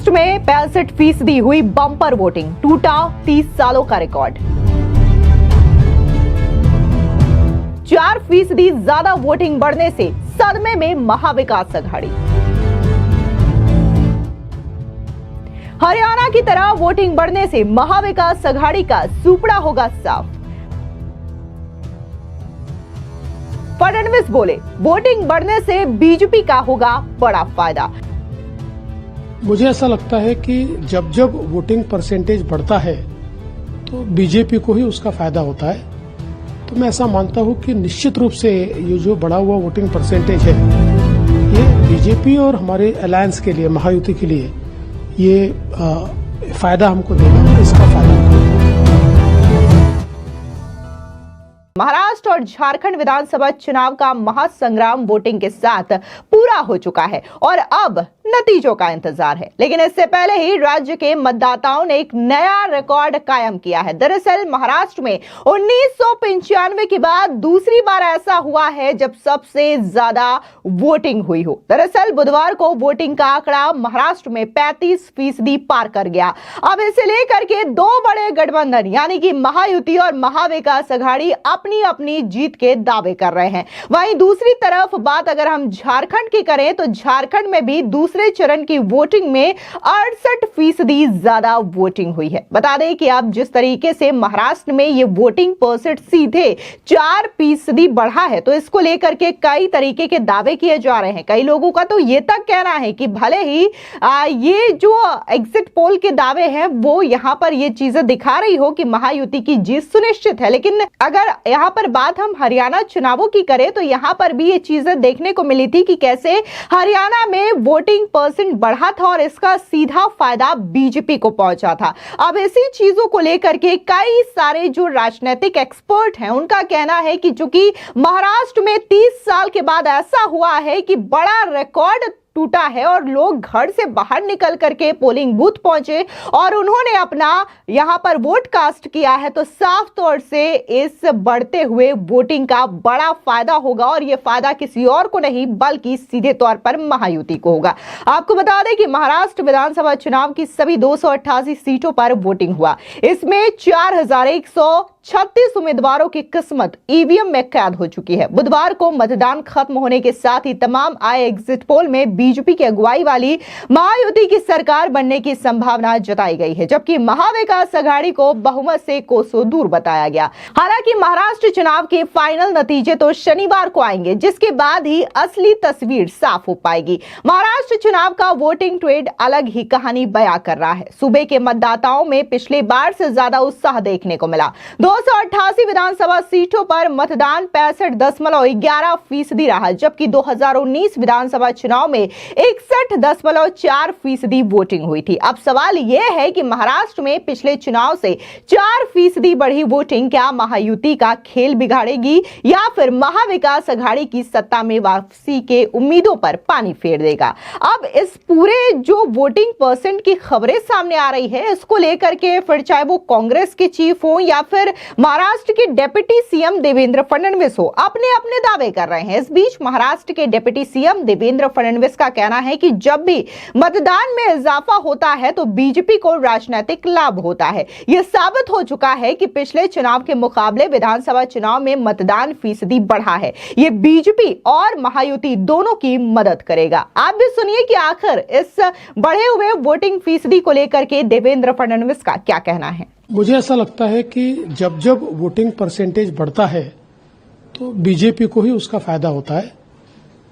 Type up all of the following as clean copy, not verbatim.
महाराष्ट्र में 65% हुई bumper voting, टूटा 30 सालों का रिकॉर्ड। 4% ज्यादा वोटिंग बढ़ने से सदमे में महाविकास अघाड़ी। हरियाणा की तरह वोटिंग बढ़ने से महाविकास अघाड़ी का सुपड़ा होगा साफ। फडणवीस बोले, वोटिंग बढ़ने से बीजेपी का होगा बड़ा फायदा। मुझे ऐसा लगता है कि जब जब वोटिंग परसेंटेज बढ़ता है तो बीजेपी को ही उसका फायदा होता है। तो मैं ऐसा मानता हूं कि निश्चित रूप से ये जो बढ़ा हुआ वोटिंग परसेंटेज है ये बीजेपी और हमारे अलायंस के लिए, महायुति के लिए ये फायदा हमको देगा, इसका फायदा हमको देगा। महाराष्ट्र और झारखंड विधानसभा चुनाव का महासंग्राम वोटिंग के साथ पूरा हो चुका है और अब नतीजों का इंतजार है। लेकिन इससे पहले ही राज्य के मतदाताओं ने एक नया रिकॉर्ड कायम किया है। दरअसल महाराष्ट्र में 1995 के बाद दूसरी बार ऐसा हुआ है जब सबसे ज्यादा वोटिंग हुई हो। दरअसल बुधवार को वोटिंग का आंकड़ा महाराष्ट्र में 35% पार कर गया। अब इसे लेकर के दो बड़े गठबंधन यानी कि महायुति और महाविकास अघाड़ी अपनी अपनी जीत के दावे कर रहे हैं। वहीं दूसरी तरफ बात अगर हम झारखंड की करें तो झारखंड में भी दूसरे चरण की वोटिंग में 68% ज्यादा वोटिंग हुई है। बता दें कि अब जिस तरीके से महाराष्ट्र में ये वोटिंग परसेंट सीधे 4% बढ़ा है तो इसको लेकर के कई तरीके के दावे किए जा रहे हैं। कई लोगों का तो ये तक कहना है कि भले ही ये जो एग्जिट पोल के दावे हैं वो यहां पर ये चीजें दिखा रही हो कि महायुति की जीत सुनिश्चित है, लेकिन अगर यहां पर बात हम हरियाणा चुनावों की करें तो यहां पर भी ये चीजें देखने को मिली थी कि कैसे हरियाणा में वोटिंग परसेंट बढ़ा था और इसका सीधा फायदा बीजेपी को पहुंचा था। अब इसी चीजों को लेकर के कई सारे जो राजनीतिक एक्सपर्ट हैं उनका कहना है कि चूंकि महाराष्ट्र में 30 साल के बाद ऐसा हुआ है कि बड़ा रिकॉर्ड टूटा है और लोग घर से बाहर निकल करके पोलिंग बूथ पहुंचे और उन्होंने अपना यहां पर वोट कास्ट किया है, तो साफ तौर से इस बढ़ते हुए वोटिंग का बड़ा फायदा होगा और यह फायदा किसी और को नहीं बल्कि सीधे तौर पर महायुति को होगा। आपको बता दें कि महाराष्ट्र विधानसभा चुनाव की सभी 288 सीटों पर वोटिंग हुआ। इसमें 4136 उम्मीदवारों की किस्मत ईवीएम में कैद हो चुकी है। बुधवार को मतदान खत्म होने के साथ ही तमाम आए एग्जिट पोल में बीजेपी की अगुवाई वाली महायुति की सरकार बनने की संभावना जताई गई है, जबकि महाविकास अघाड़ी को बहुमत से कोसों दूर बताया गया। हालांकि महाराष्ट्र चुनाव के फाइनल नतीजे तो शनिवार को आएंगे, जिसके बाद ही असली तस्वीर साफ हो पाएगी। महाराष्ट्र चुनाव का वोटिंग ट्रेंड अलग ही कहानी बयां कर रहा है। सूबे के मतदाताओं में पिछले बार से ज्यादा उत्साह देखने को मिला। 288 विधानसभा सीटों पर मतदान 65.11% रहा, जबकि 2019 विधानसभा चुनाव में 61.4% वोटिंग हुई थी। अब सवाल यह है कि महाराष्ट्र में पिछले चुनाव से 4% बढ़ी वोटिंग क्या महायुति का खेल बिगाड़ेगी या फिर महाविकास अघाड़ी की सत्ता में वापसी के उम्मीदों पर पानी फेर देगा। अब इस पूरे जो वोटिंग परसेंट की खबरें सामने आ रही है इसको लेकर के फिर चाहे वो कांग्रेस के चीफ हो या फिर महाराष्ट्र के डिप्टी सीएम देवेंद्र फडणवीस हो, अपने अपने दावे कर रहे हैं। इस बीच महाराष्ट्र के डिप्टी सीएम देवेंद्र फडणवीस का कहना है कि जब भी मतदान में इजाफा होता है तो बीजेपी को राजनीतिक लाभ होता है। यह साबित हो चुका है कि पिछले चुनाव के मुकाबले विधानसभा चुनाव में मतदान फीसदी बढ़ा है। यह बीजेपी और महायुति दोनों की मदद करेगा। आप भी सुनिए कि आखिर इस बढ़े हुए वोटिंग फीसदी को लेकर के देवेंद्र फडणवीस का क्या कहना है। मुझे ऐसा लगता है कि जब जब वोटिंग परसेंटेज बढ़ता है तो बीजेपी को ही उसका फायदा होता है।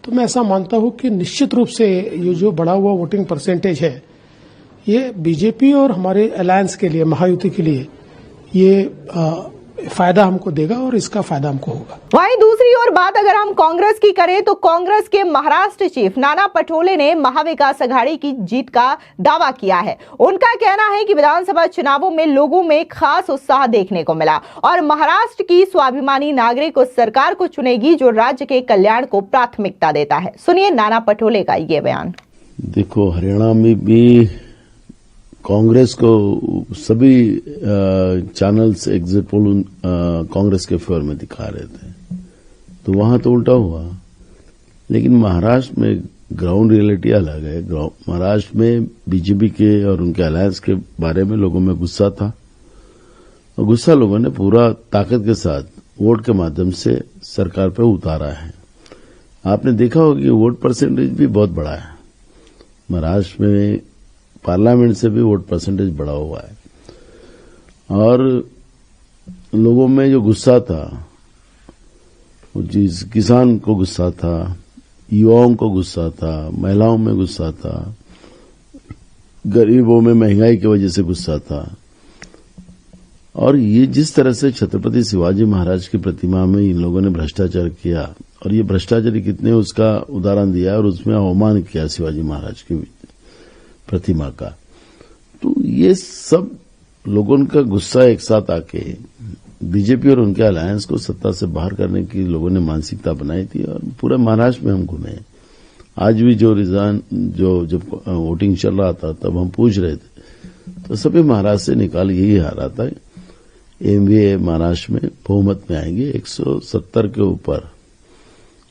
तो मैं ऐसा मानता हूं कि निश्चित रूप से ये जो बढ़ा हुआ वोटिंग परसेंटेज है ये बीजेपी और हमारे अलायंस के लिए, महायुति के लिए ये फायदा हमको देगा और इसका फायदा हमको होगा। वहीं दूसरी ओर बात अगर हम कांग्रेस की करें तो कांग्रेस के महाराष्ट्र चीफ नाना पटोले ने महाविकास अघाड़ी की जीत का दावा किया है। उनका कहना है कि विधानसभा चुनावों में लोगों में खास उत्साह देखने को मिला और महाराष्ट्र की स्वाभिमानी नागरिक उस सरकार को चुनेगी जो राज्य के कल्याण को प्राथमिकता देता है। सुनिए नाना पटोले का ये बयान। देखो, हरियाणा में भी कांग्रेस को सभी चैनल्स एग्जिट पोल कांग्रेस के फेवर में दिखा रहे थे, तो वहां तो उल्टा हुआ। लेकिन महाराष्ट्र में ग्राउंड रियलिटी अलग है। महाराष्ट्र में बीजेपी के और उनके अलायंस के बारे में लोगों में गुस्सा था और गुस्सा लोगों ने पूरा ताकत के साथ वोट के माध्यम से सरकार पर उतारा है। आपने देखा होगा कि वोट परसेंटेज भी बहुत बड़ा है। महाराष्ट्र में पार्लियामेंट से भी वोट परसेंटेज बढ़ा हुआ है और लोगों में जो गुस्सा था, वो चीज किसान को गुस्सा था, युवाओं को गुस्सा था, महिलाओं में गुस्सा था, गरीबों में महंगाई की वजह से गुस्सा था। और ये जिस तरह से छत्रपति शिवाजी महाराज की प्रतिमा में इन लोगों ने भ्रष्टाचार किया और ये भ्रष्टाचारी कितने उसका उदाहरण दिया और उसमें अवमान किया शिवाजी महाराज की प्रतिमा का, तो ये सब लोगों का गुस्सा एक साथ आके बीजेपी और उनके अलायंस को सत्ता से बाहर करने की लोगों ने मानसिकता बनाई थी और पूरे महाराष्ट्र में हम घूमे। आज भी जब वोटिंग चल रहा था तब हम पूछ रहे थे तो सभी महाराष्ट्र से निकाल यही आ रहा था, एमवीए महाराष्ट्र में बहुमत में आएंगे, 170 के ऊपर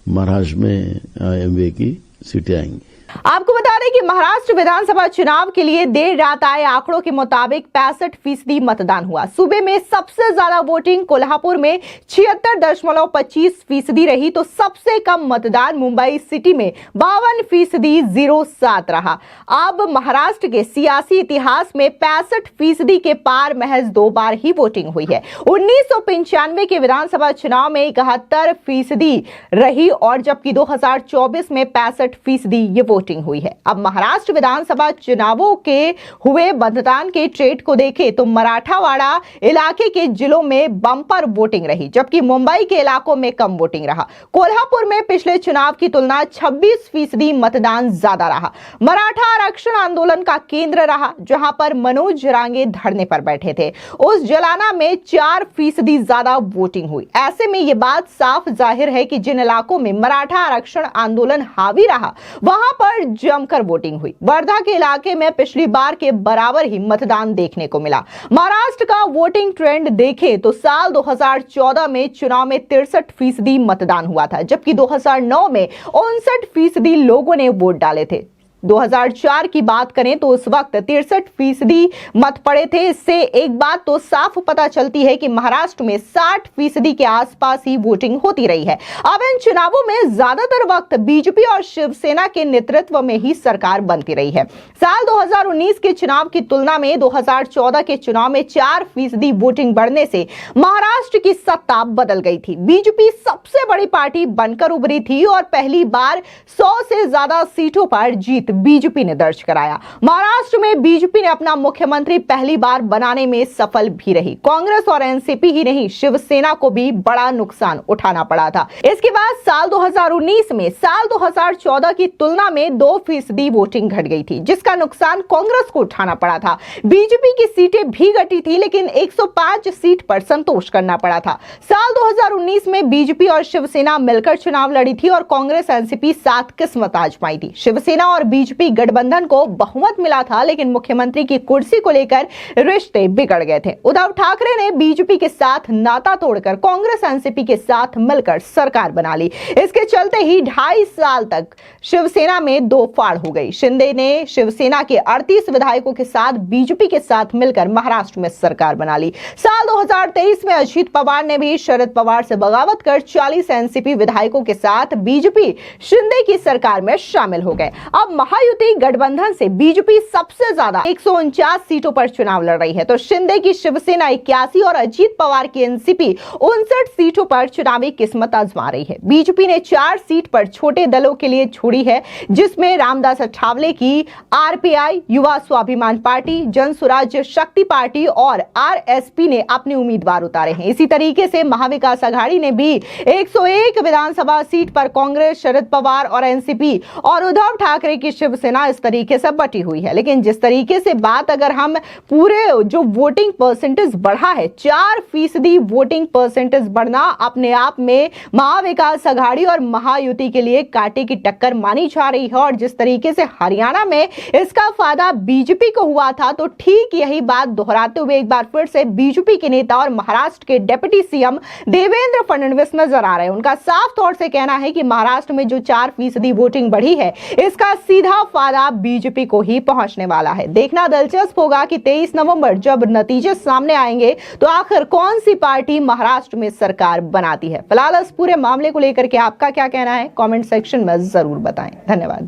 महाराष्ट्र में एमवीए की सीटें आएंगी। आपको बता दें कि महाराष्ट्र विधानसभा चुनाव के लिए देर रात आए आंकड़ों के मुताबिक 65% मतदान हुआ। सूबे में सबसे ज्यादा वोटिंग कोल्हापुर में 76.25% रही, तो सबसे कम मतदान मुंबई सिटी में 52.07 रहा। अब महाराष्ट्र के सियासी इतिहास में 65% के पार महज 2 बार ही वोटिंग हुई है। 1995 के विधानसभा चुनाव में 71% रही और जबकि 2024 में 65% ये वोटिंग हुई है। अब महाराष्ट्र विधानसभा चुनावों के हुए मतदान के ट्रेंड को देखें तो मराठावाड़ा इलाके के जिलों में बम्पर वोटिंग रही, जबकि मुंबई के इलाकों में कम वोटिंग रहा। कोल्हापुर में पिछले चुनाव की तुलना 26% मतदान ज्यादा रहा। मराठा आरक्षण आंदोलन का केंद्र रहा, जहां पर मनोज जरांगे धरने पर बैठे थे। उस जलाना में 4% ज्यादा वोटिंग हुई। ऐसे में यह बात साफ जाहिर है कि जिन इलाकों में मराठा आरक्षण आंदोलन हावी रहा वहां पर जमकर वोटिंग हुई। वर्धा के इलाके में पिछली बार के बराबर ही मतदान देखने को मिला। महाराष्ट्र का वोटिंग ट्रेंड देखें तो साल 2014 में चुनाव में 63% मतदान हुआ था, जबकि 2009 में 59% लोगों ने वोट डाले थे। 2004 की बात करें तो उस वक्त 63% मत पड़े थे। इससे एक बात तो साफ पता चलती है कि महाराष्ट्र में 60% के आसपास ही वोटिंग होती रही है। अब इन चुनावों में ज्यादातर वक्त बीजेपी और शिवसेना के नेतृत्व में ही सरकार बनती रही है। साल 2019 के चुनाव की तुलना में 2014 के चुनाव में 4% वोटिंग बढ़ने से महाराष्ट्र की सत्ता बदल गई थी। बीजेपी सबसे बड़ी पार्टी बनकर उभरी थी और पहली बार 100 से ज्यादा सीटों पर जीत बीजेपी ने दर्ज कराया। महाराष्ट्र में बीजेपी ने अपना मुख्यमंत्री पहली बार बनाने में सफल भी रही। कांग्रेस और एनसीपी ही नहीं, शिवसेना को भी बड़ा नुकसान उठाना पड़ा था। इसके बाद साल 2019 में साल 2014 की तुलना में 2% वोटिंग घट गई थी, जिसका नुकसान कांग्रेस को उठाना पड़ा था। बीजेपी की सीटें भी घटी थी, लेकिन 105 सीट पर संतोष करना पड़ा था। साल 2019 में बीजेपी और शिवसेना मिलकर चुनाव लड़ी थी और कांग्रेस एनसीपी साथ किस्मत आजमाई थी। शिवसेना और बीजेपी गठबंधन को बहुमत मिला था, लेकिन मुख्यमंत्री की कुर्सी को लेकर रिश्ते बिगड़ गए थे। उद्धव ठाकरे ने बीजेपी के साथ नाता तोड़कर कांग्रेस एनसीपी के साथ मिलकर सरकार बना ली। इसके चलते ही 2.5 साल तक शिवसेना में 2 फाड़ हो गई। शिंदे ने शिवसेना के 38 विधायकों के साथ बीजेपी के साथ मिलकर महाराष्ट्र में सरकार बना ली। साल 2023 में अजित पवार ने भी शरद पवार से बगावत कर 40 एनसीपी विधायकों के साथ बीजेपी शिंदे की सरकार में शामिल हो गए। अब महायुति गठबंधन से बीजेपी सबसे ज्यादा 149 सीटों पर चुनाव लड़ रही है, तो शिंदे की शिवसेना 81 और अजित पवार की एनसीपी 59 सीटों पर चुनावी किस्मत आजमा रही है। बीजेपी ने 4 सीट पर छोटे दलों के लिए छोड़ी है, जिसमें रामदास अठावले की आरपीआई, युवा स्वाभिमान पार्टी, जन स्वराज्य शक्ति पार्टी और आरएसपी ने अपने उम्मीदवार उतारे हैं। इसी तरीके से महाविकास आघाड़ी ने भी 101 विधानसभा सीट पर कांग्रेस, शरद पवार और एनसीपी और उद्धव ठाकरे की शिवसेना इस तरीके से बटी हुई है। लेकिन जिस तरीके से बात अगर हम पूरे जो वोटिंग परसेंटेज बढ़ा है, 4% वोटिंग परसेंटेज बढ़ना अपने आप में महाविकास आघाड़ी और महायुति के लिए कांटे की टक्कर मानी जा रही है। और जिस तरीके से हरियाणा में इसका फायदा बीजेपी को हुआ था, तो ठीक यही बात दोहराते हुए एक बार फिर से बीजेपी के नेता और महाराष्ट्र के डिप्टी सीएम देवेंद्र फडणवीस नजर आ रहे हैं। उनका साफ तौर से कहना है कि महाराष्ट्र में जो 4% वोटिंग बढ़ी है, इसका सीधा फायदा बीजेपी को ही पहुंचने वाला है। देखना दिलचस्प होगा कि 23 नवंबर जब नतीजे सामने आएंगे तो आखिर कौन सी पार्टी महाराष्ट्र में सरकार बनाती है। फिलहाल इस पूरे मामले को लेकर के आपका क्या कहना है, कमेंट सेक्शन में जरूर बताएं। धन्यवाद।